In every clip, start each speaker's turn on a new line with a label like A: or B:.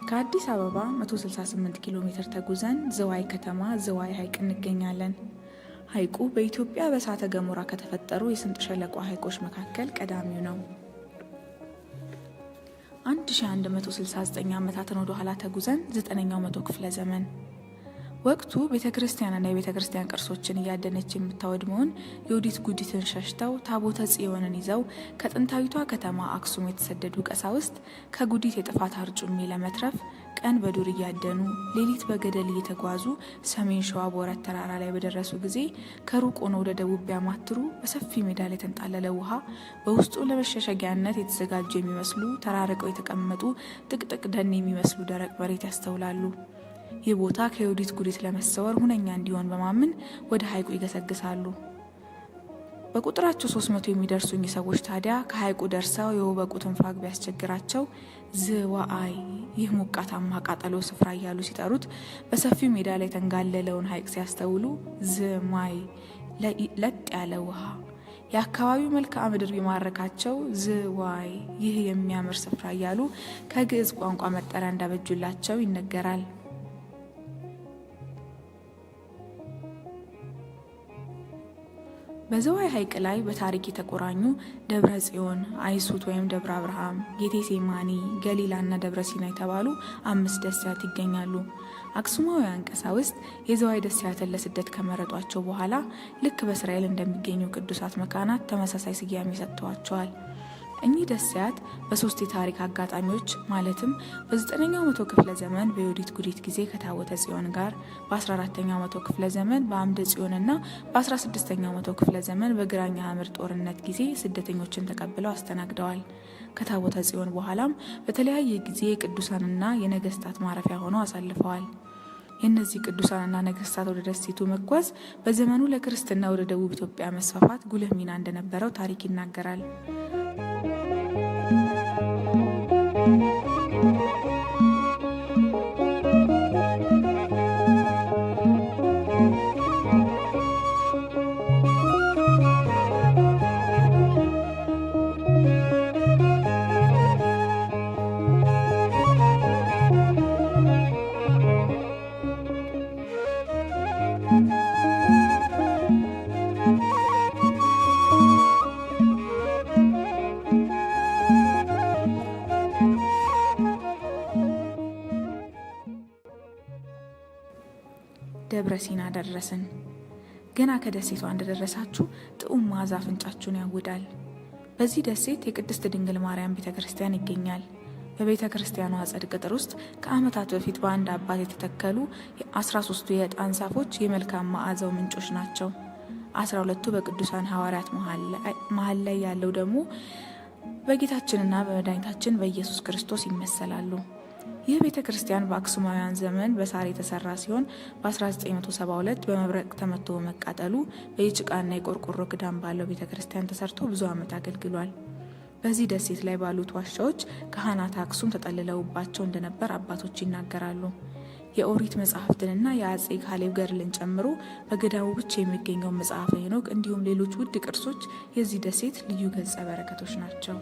A: ከአዲስ አበባ 168 ኪሎ ሜትር ተጉዘን ዝዋይ ከተማ ዝዋይ ሐይቅ እንገኛለን። ሐይቁ በኢትዮጵያ በእሳተ ገሞራ ከተፈጠሩ የስምጥ ሸለቆ ሐይቆች መካከል ቀዳሚው ነው። 1169 ዓመታትን ወደ ኋላ ተጉዘን 9ኛው መቶ ክፍለ ዘመን ወቅቱ ቤተክርስቲያንና የቤተክርስቲያን ቅርሶችን እያደነች የምታወድመውን የዮዲት ጉዲትን ሸሽተው ታቦተ ጽዮንን ይዘው ከጥንታዊቷ ከተማ አክሱም የተሰደዱ ቀሳውስት ከጉዲት የጥፋት አርጩሜ ለመትረፍ ቀን በዱር እያደኑ ሌሊት በገደል እየተጓዙ ሰሜን ሸዋ ቦረት ተራራ ላይ በደረሱ ጊዜ ከሩቅ ሆነው ወደ ደቡብ ቢያማትሩ በሰፊ ሜዳ ላይ የተንጣለለ ውሃ በውስጡ ለመሸሸጊያነት የተዘጋጁ የሚመስሉ ተራርቀው የተቀመጡ ጥቅጥቅ ደን የሚመስሉ ደረቅ መሬት ያስተውላሉ። ይህ ቦታ ከዮዲት ጉዲት ለመሰወር ሁነኛ እንዲሆን በማመን ወደ ሐይቁ ይገሰግሳሉ። በቁጥራቸው 300 የሚደርሱኝ ሰዎች ታዲያ ከሐይቁ ደርሰው የወበቁ ትንፋግ ቢያስቸግራቸው ዝዋይ ይህ ሞቃታማ ቃጠሎ ስፍራ እያሉ ሲጠሩት በሰፊው ሜዳ ላይ የተንጋለለውን ሐይቅ ሲያስተውሉ ዝማይ ለጥ ያለ ውሃ የአካባቢው መልክዓ ምድር ቢማረካቸው ዝዋይ ይህ የሚያምር ስፍራ እያሉ ከግዕዝ ቋንቋ መጠሪያ እንዳበጁላቸው ይነገራል። በዝዋይ ሐይቅ ላይ በታሪክ የተቆራኙ ደብረ ጽዮን፣ አይሱት ወይም ደብረ አብርሃም፣ ጌቴሴማኒ፣ ገሊላና ደብረ ሲና የተባሉ 5 ደሴያት ይገኛሉ። አክሱማውያን ቀሳውስት የዝዋይ ደሴያትን ለስደት ከመረጧቸው በኋላ ልክ በእስራኤል እንደሚገኙ ቅዱሳት መካናት ተመሳሳይ ስያሜ ሰጥተዋቸዋል። እኚህ ደሴያት በ3 የታሪክ አጋጣሚዎች ማለትም በ9ኛው መቶ ክፍለ ዘመን በዮዲት ጉዲት ጊዜ ከታቦተ ጽዮን ጋር፣ በ14ኛው መቶ ክፍለ ዘመን በአምደ ጽዮንና በ16ኛው መቶ ክፍለ ዘመን በግራኝ ሐመር ጦርነት ጊዜ ስደተኞችን ተቀብለው አስተናግደዋል። ከታቦተ ጽዮን በኋላም በተለያየ ጊዜ የቅዱሳንና የነገስታት ማረፊያ ሆነው አሳልፈዋል። የእነዚህ ቅዱሳንና ነገስታት ወደ ደሴቱ መጓዝ በዘመኑ ለክርስትና ወደ ደቡብ ኢትዮጵያ መስፋፋት ጉልህ ሚና እንደነበረው ታሪክ ይናገራል። ሲና ደረስን። ገና ከደሴቷ እንደደረሳችሁ ጥዑም መዓዛ አፍንጫችሁን ያውዳል። በዚህ ደሴት የቅድስት ድንግል ማርያም ቤተ ክርስቲያን ይገኛል። በቤተ ክርስቲያኗ አጸድ ቅጥር ውስጥ ከዓመታት በፊት በአንድ አባት የተተከሉ 13ቱ የዕጣን ዛፎች የመልካም መዓዛው ምንጮች ናቸው። 12ቱ በቅዱሳን ሐዋርያት መሀል ላይ ያለው ደግሞ በጌታችንና በመድኃኒታችን በኢየሱስ ክርስቶስ ይመሰላሉ። ይህ ቤተ ክርስቲያን በአክሱማውያን ዘመን በሳር የተሰራ ሲሆን በ1972 በመብረቅ ተመቶ በመቃጠሉ የጭቃና የቆርቆሮ ክዳን ባለው ቤተ ክርስቲያን ተሰርቶ ብዙ ዓመት አገልግሏል። በዚህ ደሴት ላይ ባሉት ዋሻዎች ካህናት አክሱም ተጠልለውባቸው እንደነበር አባቶች ይናገራሉ። የኦሪት መጽሐፍትንና የአጼ ካሌብ ገድልን ጨምሮ በገዳሙ ብቻ የሚገኘው መጽሐፈ ሄኖክ እንዲሁም ሌሎች ውድ ቅርሶች የዚህ ደሴት ልዩ ገጸ በረከቶች ናቸው።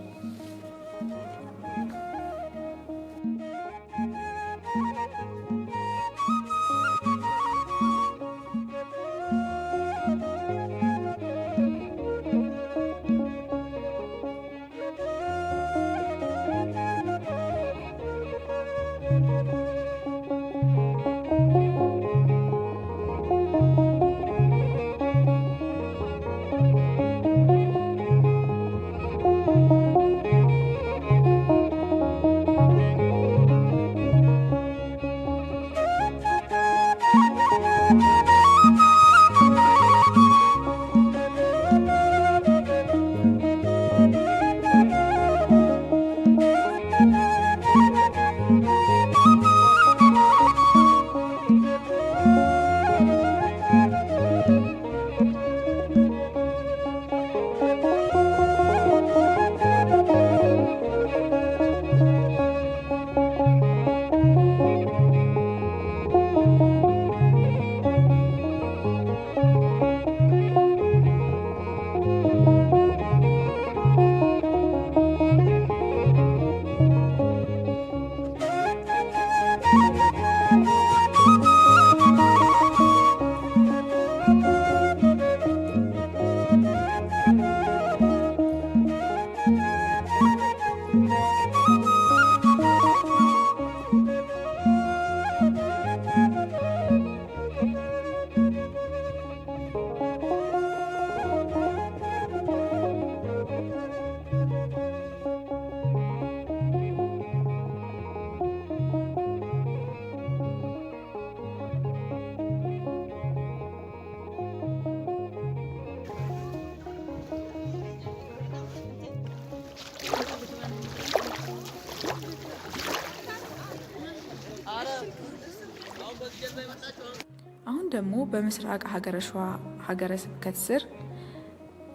A: አሁን ደግሞ በምስራቅ ሀገረ ሸዋ ሀገረ ስብከት ስር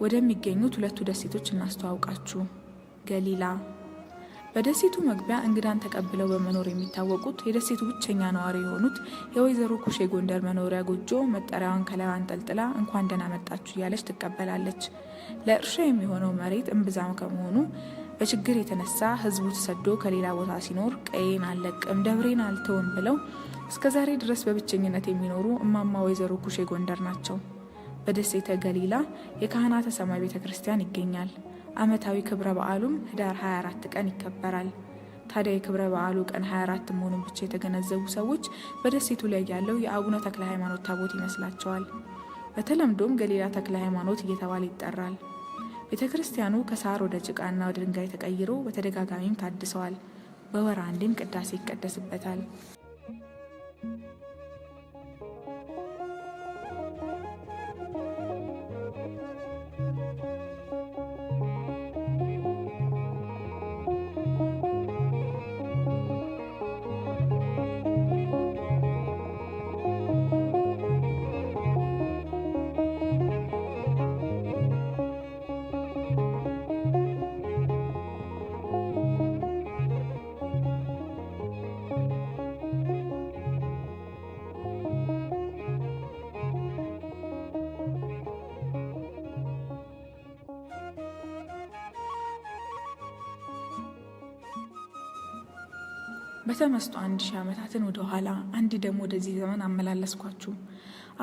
A: ወደሚገኙት ሁለቱ ደሴቶች እናስተዋውቃችሁ። ገሊላ። በደሴቱ መግቢያ እንግዳን ተቀብለው በመኖር የሚታወቁት የደሴቱ ብቸኛ ነዋሪ የሆኑት የወይዘሮ ኩሽ የጎንደር መኖሪያ ጎጆ መጠሪያዋን ከላይ አንጠልጥላ እንኳን ደህና መጣችሁ እያለች ትቀበላለች። ለእርሻ የሚሆነው መሬት እምብዛም ከመሆኑ በችግር የተነሳ ሕዝቡ ተሰዶ ከሌላ ቦታ ሲኖር ቀዬን አልለቅም ደብሬን አልተውም ብለው እስከ ዛሬ ድረስ በብቸኝነት የሚኖሩ እማማ ወይዘሮ ኩሽ የጎንደር ናቸው። በደሴተ ገሊላ የካህናተ ሰማይ ቤተ ክርስቲያን ይገኛል። ዓመታዊ ክብረ በዓሉም ህዳር 24 ቀን ይከበራል። ታዲያ የክብረ በዓሉ ቀን 24 መሆኑን ብቻ የተገነዘቡ ሰዎች በደሴቱ ላይ ያለው የአቡነ ተክለ ሃይማኖት ታቦት ይመስላቸዋል። በተለምዶም ገሊላ ተክለ ሃይማኖት እየተባለ ይጠራል። ቤተ ክርስቲያኑ ከሳር ወደ ጭቃና ወደ ድንጋይ ተቀይሮ በተደጋጋሚም ታድሰዋል። በወር አንዴም ቅዳሴ ይቀደስበታል። በተመስጦ 1000 ዓመታትን ወደ ኋላ አንድ ደግሞ ወደዚህ ዘመን አመላለስኳችሁ።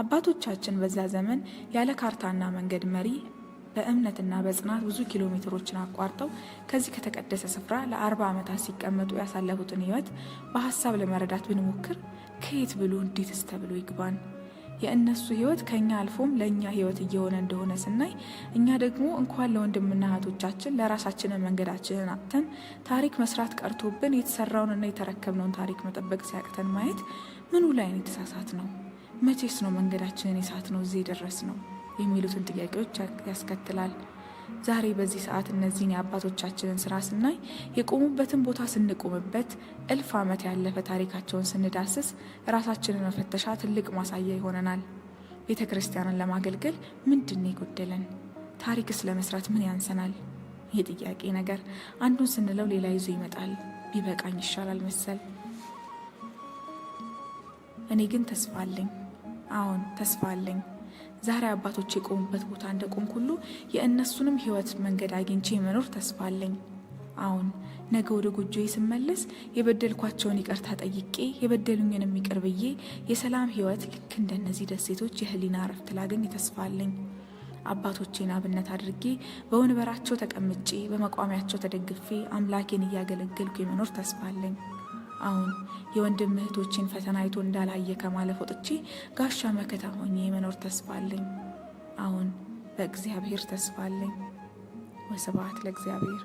A: አባቶቻችን በዛ ዘመን ያለ ካርታና መንገድ መሪ በእምነትና በጽናት ብዙ ኪሎ ሜትሮችን አቋርጠው ከዚህ ከተቀደሰ ስፍራ ለ40 ዓመታት ሲቀመጡ ያሳለፉትን ሕይወት በሐሳብ ለመረዳት ብንሞክር ከየት ብሎ እንዴትስ ተብሎ ይግባን? የእነሱ ህይወት ከኛ አልፎም ለኛ ህይወት እየሆነ እንደሆነ ስናይ እኛ ደግሞ እንኳን ለወንድምና እህቶቻችን ለራሳችንን መንገዳችንን አጥተን ታሪክ መስራት ቀርቶብን የተሰራውንና የተረከብነውን ታሪክ መጠበቅ ሲያቅተን ማየት ምኑ ላይ ነው የተሳሳት ነው? መቼስ ነው መንገዳችንን የሳት ነው እዚህ ደረስ ነው የሚሉትን ጥያቄዎች ያስከትላል። ዛሬ በዚህ ሰዓት እነዚህን የአባቶቻችንን ስራ ስናይ የቆሙበትን ቦታ ስንቆምበት እልፍ ዓመት ያለፈ ታሪካቸውን ስንዳስስ ራሳችንን መፈተሻ ትልቅ ማሳያ ይሆነናል። ቤተ ክርስቲያንን ለማገልገል ምንድን የጎደለን? ታሪክስ ለመስራት ምን ያንሰናል? ይህ ጥያቄ ነገር አንዱን ስንለው ሌላ ይዞ ይመጣል። ቢበቃኝ ይሻላል መሰል። እኔ ግን ተስፋ አለኝ። አዎን ተስፋ አለኝ። ዛሬ አባቶች የቆሙበት ቦታ እንደቆምኩ ሁሉ የእነሱንም ህይወት መንገድ አግኝቼ መኖር ተስፋ አለኝ። አሁን ነገ ወደ ጎጆዬ ስመለስ የበደልኳቸውን ይቅርታ ጠይቄ የበደሉኝንም ይቅር ብዬ የሰላም ህይወት ልክ እንደነዚህ ደሴቶች የህሊና እረፍት ላገኝ ተስፋ አለኝ። አባቶቼን አብነት አድርጌ በወንበራቸው ተቀምጬ በመቋሚያቸው ተደግፌ አምላኬን እያገለገልኩ የመኖር ተስፋ አለኝ። አሁን የወንድም እህቶችን ፈተና አይቶ እንዳላየ ከማለፍ ወጥቼ ጋሻ መከታ ሆኜ የመኖር ተስፋ አለኝ። አሁን በእግዚአብሔር ተስፋ አለኝ። ወስብሐት ለእግዚአብሔር።